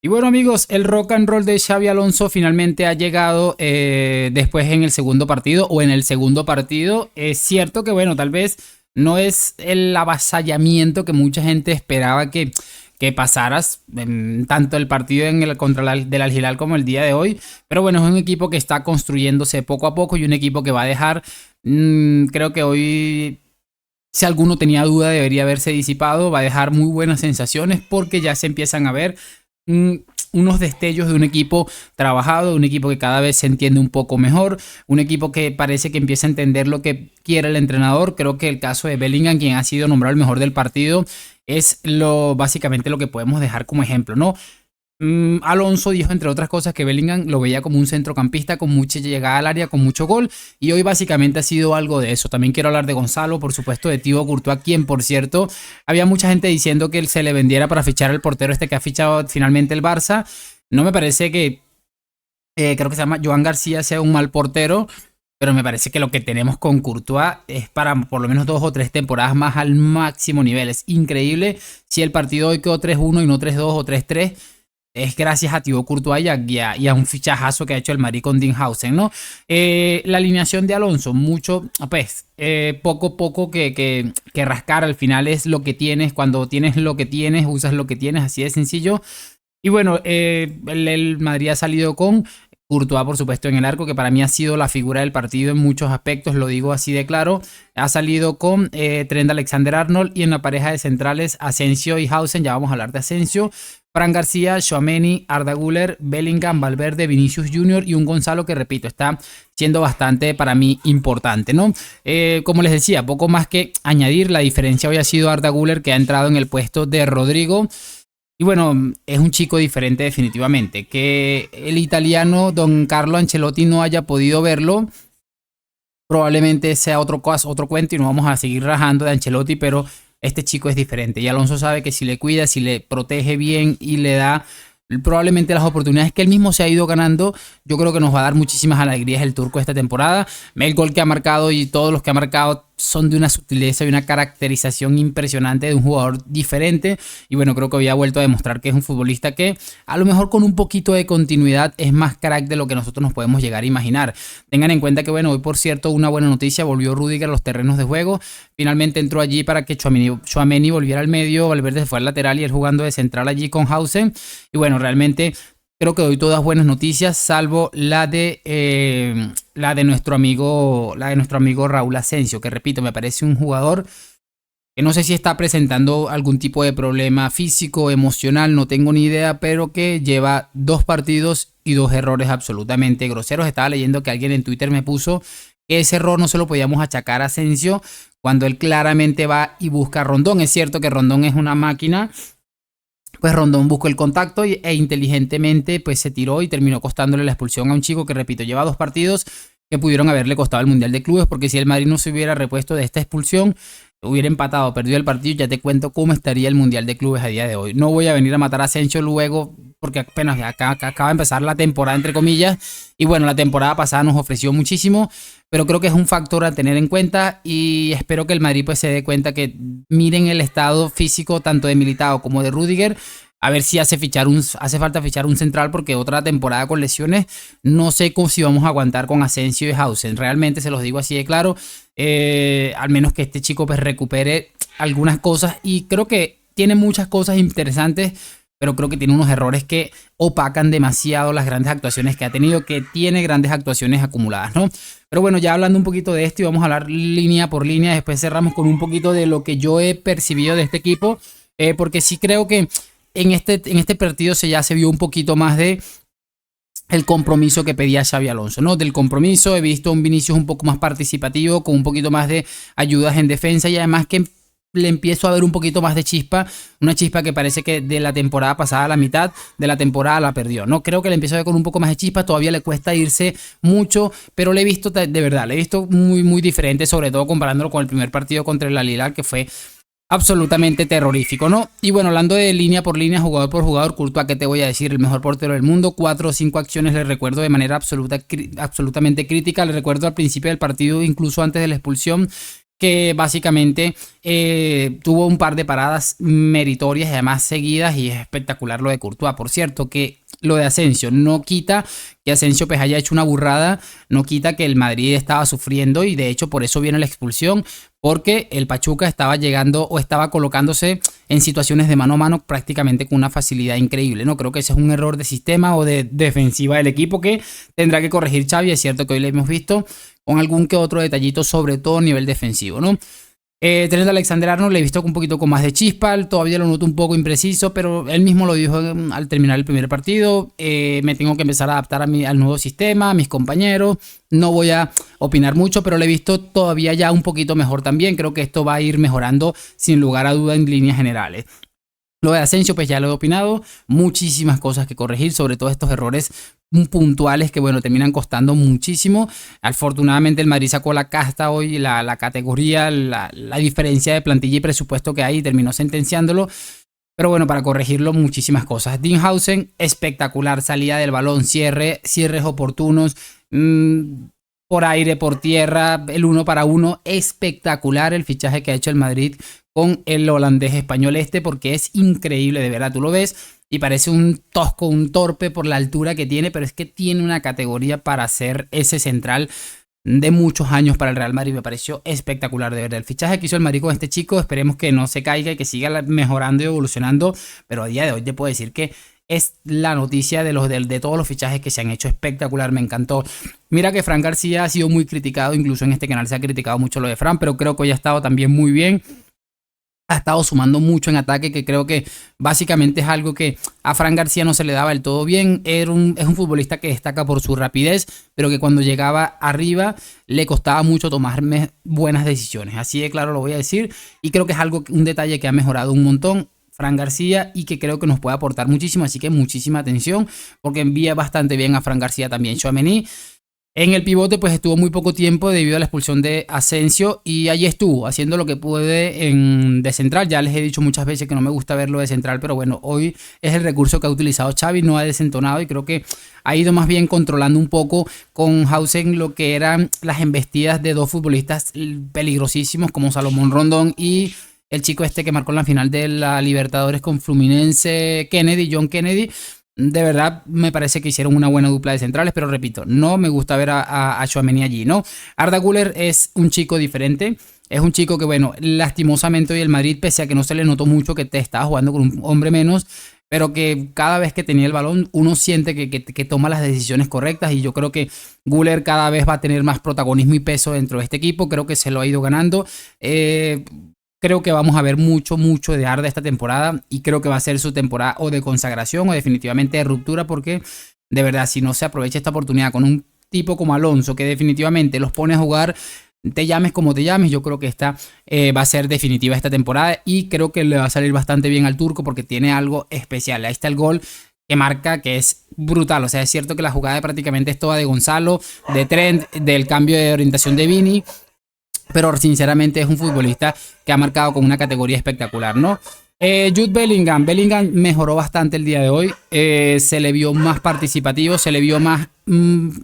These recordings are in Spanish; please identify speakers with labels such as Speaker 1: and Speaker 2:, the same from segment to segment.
Speaker 1: Y bueno amigos, el rock and roll de Xabi Alonso finalmente ha llegado después en el segundo partido o en el segundo partido. Es cierto que bueno, tal vez no es el avasallamiento que mucha gente esperaba que pasaras en tanto el partido en el contra del Al Hilal como el día de hoy. Pero bueno, es un equipo que está construyéndose poco a poco y un equipo que va a dejar, creo que hoy... Si alguno tenía duda debería haberse disipado, va a dejar muy buenas sensaciones porque ya se empiezan a ver unos destellos de un equipo trabajado, de un equipo que cada vez se entiende un poco mejor, un equipo que parece que empieza a entender lo que quiere el entrenador. Creo que el caso de Bellingham, quien ha sido nombrado el mejor del partido, es básicamente lo que podemos dejar como ejemplo, ¿no? Alonso dijo, entre otras cosas, que Bellingham lo veía como un centrocampista con mucha llegada al área, con mucho gol, y hoy básicamente ha sido algo de eso. También quiero hablar de Gonzalo, por supuesto, de Thibaut Courtois, quien, por cierto, había mucha gente diciendo que él se le vendiera para fichar al portero este que ha fichado finalmente el Barça. No me parece que, creo que se llama Joan García, sea un mal portero, pero me parece que lo que tenemos con Courtois es para por lo menos 2 o 3 temporadas más al máximo nivel. Es increíble si el partido hoy quedó 3-1 y no 3-2 o 3-3. Es gracias a Thibaut Courtois y a un fichajazo que ha hecho el Madrid con Dinhausen, ¿no? La alineación de Alonso, mucho, pues, poco que rascar. Al final es lo que tienes. Cuando tienes lo que tienes, usas lo que tienes, así de sencillo. Y bueno, el Madrid ha salido con Courtois, por supuesto, en el arco, que para mí ha sido la figura del partido en muchos aspectos, lo digo así de claro. Ha salido con Trent Alexander-Arnold, y en la pareja de centrales Asensio y Hausen. Ya vamos a hablar de Asensio. Fran García, Tchouaméni, Arda Güler, Bellingham, Valverde, Vinicius Junior y un Gonzalo que, repito, está siendo bastante para mí importante, ¿no? Como les decía, poco más que añadir. La diferencia hoy ha sido Arda Güler, que ha entrado en el puesto de Rodrigo. Y bueno, es un chico diferente definitivamente. Que el italiano Don Carlo Ancelotti no haya podido verlo, probablemente sea otro cuento y no vamos a seguir rajando de Ancelotti, pero este chico es diferente. Y Alonso sabe que si le cuida, si le protege bien y le da probablemente las oportunidades que él mismo se ha ido ganando, yo creo que nos va a dar muchísimas alegrías el turco esta temporada. El gol que ha marcado y todos los que ha marcado son de una sutileza y una caracterización impresionante de un jugador diferente. Y bueno, creo que hoy ha vuelto a demostrar que es un futbolista que a lo mejor con un poquito de continuidad es más crack de lo que nosotros nos podemos llegar a imaginar. Tengan en cuenta que bueno, hoy por cierto una buena noticia, volvió Rudiger a los terrenos de juego. Finalmente entró allí para que Tchouaméni volviera al medio, Valverde se fue al lateral y él jugando de central allí con Hausen. Y bueno, realmente creo que doy todas buenas noticias, salvo la de nuestro amigo Raúl Asensio, que repito, me parece un jugador que no sé si está presentando algún tipo de problema físico, emocional, no tengo ni idea, pero que lleva 2 partidos y 2 errores absolutamente groseros. Estaba leyendo que alguien en Twitter me puso que ese error no se lo podíamos achacar a Asensio cuando él claramente va y busca a Rondón. Es cierto que Rondón es una máquina. Pues Rondón buscó el contacto e inteligentemente pues se tiró y terminó costándole la expulsión a un chico que, repito, lleva 2 partidos que pudieron haberle costado el Mundial de Clubes, porque si el Madrid no se hubiera repuesto de esta expulsión, hubiera empatado, perdido el partido, ya te cuento cómo estaría el Mundial de Clubes a día de hoy. No voy a venir a matar a Asensio luego, porque apenas acaba de empezar la temporada, entre comillas, y bueno, la temporada pasada nos ofreció muchísimo, pero creo que es un factor a tener en cuenta y espero que el Madrid pues se dé cuenta que miren el estado físico tanto de Militao como de Rudiger. A ver si hace falta fichar un central, porque otra temporada con lesiones no sé si vamos a aguantar con Asensio y Hausen. Realmente se los digo así de claro. Al menos que este chico pues recupere algunas cosas, y creo que tiene muchas cosas interesantes, pero creo que tiene unos errores que opacan demasiado las grandes actuaciones que ha tenido, que tiene grandes actuaciones acumuladas, ¿no? Pero bueno, ya hablando un poquito de esto y vamos a hablar línea por línea, después cerramos con un poquito de lo que yo he percibido de este equipo, porque sí creo que en este partido ya se vio un poquito más de el compromiso que pedía Xabi Alonso, ¿no? Del compromiso he visto un Vinicius un poco más participativo, con un poquito más de ayudas en defensa, y además que le empiezo a ver un poquito más de chispa, una chispa que parece que de la temporada pasada a la mitad de la temporada la perdió, ¿no? Creo que le empiezo a ver con un poco más de chispa, todavía le cuesta irse mucho, pero le he visto de verdad, le he visto muy, muy diferente, sobre todo comparándolo con el primer partido contra el Al Hilal, que fue absolutamente terrorífico, ¿no? Y bueno, hablando de línea por línea, jugador por jugador, Courtois, ¿qué te voy a decir? El mejor portero del mundo, 4 o 5 acciones le recuerdo de manera absolutamente crítica. Le recuerdo al principio del partido, incluso antes de la expulsión, que básicamente tuvo un par de paradas meritorias y además seguidas, y es espectacular lo de Courtois. Por cierto, que lo de Asensio no quita que Asensio pues haya hecho una burrada, no quita que el Madrid estaba sufriendo, y de hecho por eso viene la expulsión, porque el Pachuca estaba llegando o estaba colocándose en situaciones de mano a mano prácticamente con una facilidad increíble, ¿no? Creo que ese es un error de sistema o de defensiva del equipo que tendrá que corregir Xavi. Es cierto que hoy lo hemos visto con algún que otro detallito, sobre todo a nivel defensivo, ¿no? Trent Alexander-Arnold le he visto un poquito con más de chispa, todavía lo noto un poco impreciso, pero él mismo lo dijo al terminar el primer partido. Me tengo que empezar a adaptar al nuevo sistema, a mis compañeros. No voy a opinar mucho, pero le he visto todavía ya un poquito mejor también. Creo que esto va a ir mejorando sin lugar a duda en líneas generales. Lo de Asensio, pues ya lo he opinado, muchísimas cosas que corregir, sobre todo estos errores puntuales que, bueno, terminan costando muchísimo. Afortunadamente el Madrid sacó la casta hoy, la categoría, la diferencia de plantilla y presupuesto que hay, y terminó sentenciándolo. Pero bueno, para corregirlo, muchísimas cosas. Dinhausen, espectacular, salida del balón, cierres oportunos, por aire, por tierra, el 1 para 1, espectacular el fichaje que ha hecho el Madrid con el holandés español porque es increíble, de verdad. Tú lo ves y parece un tosco, un torpe por la altura que tiene, pero es que tiene una categoría para ser ese central de muchos años para el Real Madrid. Me pareció espectacular, de verdad. El fichaje que hizo el Madrid con este chico, esperemos que no se caiga y que siga mejorando y evolucionando, pero a día de hoy te puedo decir que es la noticia de todos los fichajes que se han hecho. Espectacular, me encantó. Mira que Fran García ha sido muy criticado, incluso en este canal se ha criticado mucho lo de Fran, pero creo que hoy ha estado también muy bien. Ha estado sumando mucho en ataque, que creo que básicamente es algo que a Fran García no se le daba del todo bien. Es un futbolista que destaca por su rapidez, pero que cuando llegaba arriba le costaba mucho tomar buenas decisiones. Así de claro lo voy a decir, y creo que es un detalle que ha mejorado un montón Fran García, y que creo que nos puede aportar muchísimo. Así que muchísima atención, porque envía bastante bien a Fran García también. Tchouaméni en el pivote pues estuvo muy poco tiempo debido a la expulsión de Asensio, y allí estuvo haciendo lo que puede de central. Ya les he dicho muchas veces que no me gusta verlo de central, pero bueno, hoy es el recurso que ha utilizado Xavi, no ha desentonado, y creo que ha ido más bien controlando un poco con Hausen lo que eran las embestidas de dos futbolistas peligrosísimos como Salomón Rondón y el chico que marcó en la final de la Libertadores con Fluminense, John Kennedy. De verdad me parece que hicieron una buena dupla de centrales, pero repito, no me gusta ver a Tchouaméni allí, ¿no? Arda Güler es un chico diferente, es un chico que, bueno, lastimosamente hoy el Madrid, pese a que no se le notó mucho que te estaba jugando con un hombre menos, pero que cada vez que tenía el balón uno siente que toma las decisiones correctas, y yo creo que Güler cada vez va a tener más protagonismo y peso dentro de este equipo. Creo que se lo ha ido ganando. Creo que vamos a ver mucho de Arda esta temporada, y creo que va a ser su temporada o de consagración o definitivamente de ruptura, porque de verdad, si no se aprovecha esta oportunidad con un tipo como Alonso, que definitivamente los pone a jugar, te llames como te llames, yo creo que esta va a ser definitiva esta temporada, y creo que le va a salir bastante bien al turco porque tiene algo especial. Ahí está el gol que marca, que es brutal. O sea, es cierto que la jugada prácticamente es toda de Gonzalo, de Trent, del cambio de orientación de Vini, pero sinceramente es un futbolista que ha marcado con una categoría espectacular, ¿no? Jude Bellingham mejoró bastante el día de hoy. Se le vio más participativo, se le vio más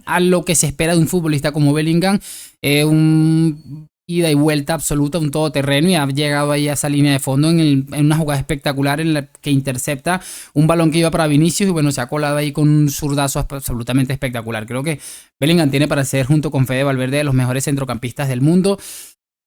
Speaker 1: a lo que se espera de un futbolista como Bellingham. Un ida y vuelta absoluta, un todoterreno, y ha llegado ahí a esa línea de fondo en una jugada espectacular en la que intercepta un balón que iba para Vinicius, y bueno, se ha colado ahí con un zurdazo absolutamente espectacular. Creo que Bellingham tiene para ser, junto con Fede Valverde, de los mejores centrocampistas del mundo.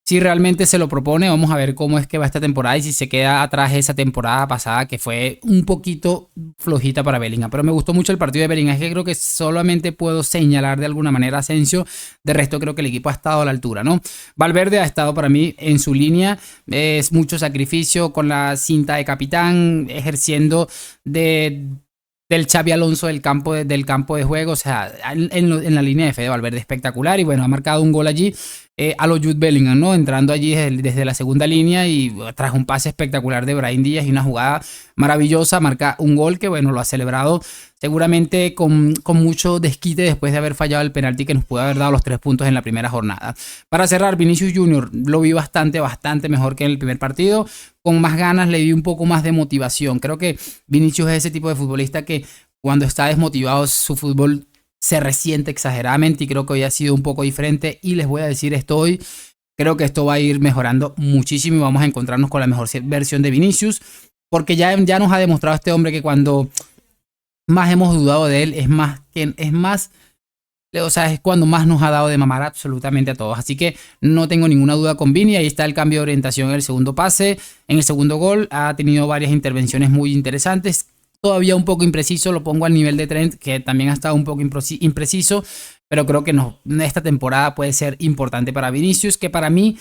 Speaker 1: Si realmente se lo propone, vamos a ver cómo es que va esta temporada y si se queda atrás esa temporada pasada, que fue un poquito flojita para Bellingham. Pero me gustó mucho el partido de Bellingham. Es que creo que solamente puedo señalar de alguna manera a Asensio. De resto creo que el equipo ha estado a la altura, ¿no? Valverde ha estado para mí en su línea. Es mucho sacrificio con la cinta de capitán, ejerciendo del Xabi Alonso del campo de juego. O sea, en la línea de Fede Valverde espectacular. Y bueno, ha marcado un gol allí. A lo Jude Bellingham, ¿no? Entrando allí desde la segunda línea, y tras un pase espectacular de Brahim Díaz y una jugada maravillosa, marca un gol que, bueno, lo ha celebrado seguramente con mucho desquite después de haber fallado el penalti que nos pudo haber dado los 3 puntos en la primera jornada. Para cerrar, Vinicius Junior lo vi bastante mejor que en el primer partido, con más ganas, le vi un poco más de motivación. Creo que Vinicius es ese tipo de futbolista que cuando está desmotivado su fútbol se resiente exageradamente, y creo que hoy ha sido un poco diferente. Y les voy a decir esto hoy: Creo que esto va a ir mejorando muchísimo y vamos a encontrarnos con la mejor versión de Vinicius, porque ya nos ha demostrado este hombre que cuando más hemos dudado de él, o sea, es cuando más nos ha dado de mamar absolutamente a todos. Así que no tengo ninguna duda con Vini. Ahí está el cambio de orientación en el segundo pase. En el segundo gol ha tenido varias intervenciones muy interesantes. Todavía un poco impreciso, lo pongo al nivel de Trent, que también ha estado un poco impreciso. Pero creo que esta temporada puede ser importante para Vinicius, que para mí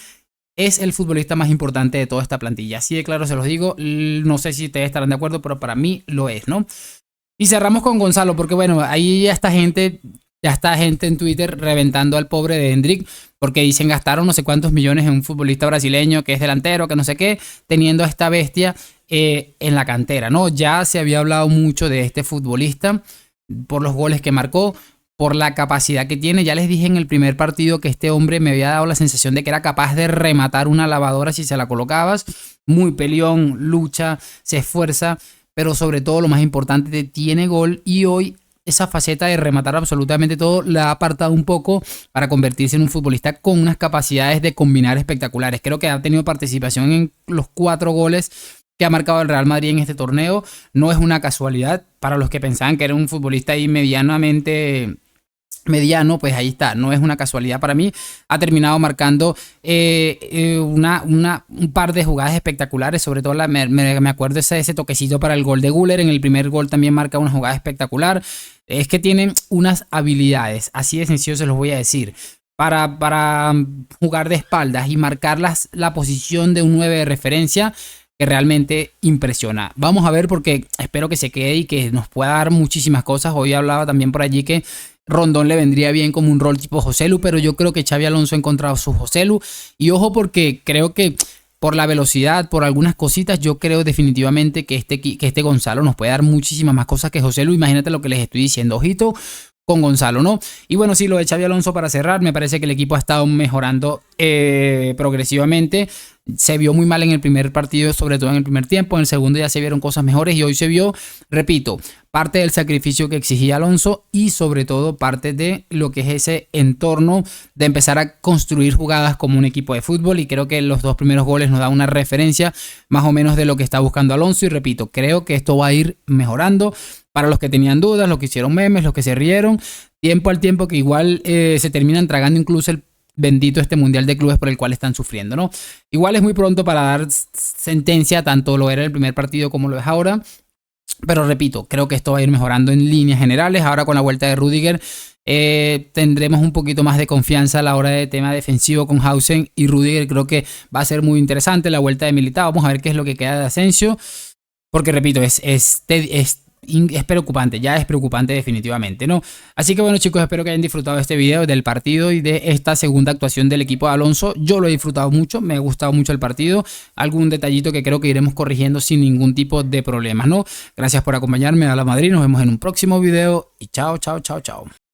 Speaker 1: es el futbolista más importante de toda esta plantilla. Así de claro se los digo. No sé si ustedes estarán de acuerdo, pero para mí lo es, ¿no? Y cerramos con Gonzalo, porque bueno, ahí ya está gente en Twitter reventando al pobre de Endrick, porque dicen gastaron no sé cuántos millones en un futbolista brasileño que es delantero, que no sé qué, teniendo a esta bestia en la cantera, ¿no? Ya se había hablado mucho de este futbolista por los goles que marcó, por la capacidad que tiene. Ya les dije en el primer partido que este hombre me había dado la sensación de que era capaz de rematar una lavadora si se la colocabas. Muy peleón, lucha, se esfuerza, pero sobre todo lo más importante, tiene gol, y hoy esa faceta de rematar absolutamente todo la ha apartado un poco para convertirse en un futbolista con unas capacidades de combinar espectaculares. Creo que ha tenido participación en los 4 goles que ha marcado el Real Madrid en este torneo. No es una casualidad. Para los que pensaban que era un futbolista ahí mediano, pues ahí está, no es una casualidad para mí. Ha terminado marcando un par de jugadas espectaculares, sobre todo me acuerdo ese toquecito para el gol de Güler. En el primer gol también marca una jugada espectacular. Es que tienen unas habilidades, así de sencillo se los voy a decir, para jugar de espaldas y marcar la posición de un 9 de referencia, que realmente impresiona. Vamos a ver, porque espero que se quede y que nos pueda dar muchísimas cosas. Hoy hablaba también por allí que Rondón le vendría bien como un rol tipo Joselu, pero yo creo que Xabi Alonso ha encontrado su Joselu. Y ojo, porque creo que por la velocidad, por algunas cositas, yo creo definitivamente que este Gonzalo nos puede dar muchísimas más cosas que Joselu. Imagínate lo que les estoy diciendo. Ojito con Gonzalo, ¿no? Y bueno, sí, lo de Xabi Alonso para cerrar, me parece que el equipo ha estado mejorando progresivamente. Se vio muy mal en el primer partido, sobre todo en el primer tiempo. En el segundo ya se vieron cosas mejores y hoy se vio, repito, parte del sacrificio que exigía Alonso y sobre todo parte de lo que es ese entorno de empezar a construir jugadas como un equipo de fútbol. Y creo que los 2 primeros goles nos da una referencia más o menos de lo que está buscando Alonso. Y repito, creo que esto va a ir mejorando. Para los que tenían dudas, los que hicieron memes, los que se rieron, tiempo al tiempo, que igual se terminan tragando incluso el bendito mundial de clubes por el cual están sufriendo, ¿no? Igual es muy pronto para dar sentencia, tanto lo era el primer partido como lo es ahora, pero repito, creo que esto va a ir mejorando en líneas generales. Ahora con la vuelta de Rudiger tendremos un poquito más de confianza a la hora de tema defensivo con Hausen y Rudiger. Creo que va a ser muy interesante la vuelta de Militao. Vamos a ver qué es lo que queda de Asensio, porque repito, es preocupante, ya es preocupante definitivamente, ¿no? Así que bueno, chicos, espero que hayan disfrutado de este video, del partido y de esta segunda actuación del equipo de Alonso. Yo lo he disfrutado mucho, me ha gustado mucho el partido. Algún detallito que creo que iremos corrigiendo sin ningún tipo de problemas, ¿no? Gracias por acompañarme a la Madrid, nos vemos en un próximo video y chao, chao, chao, chao.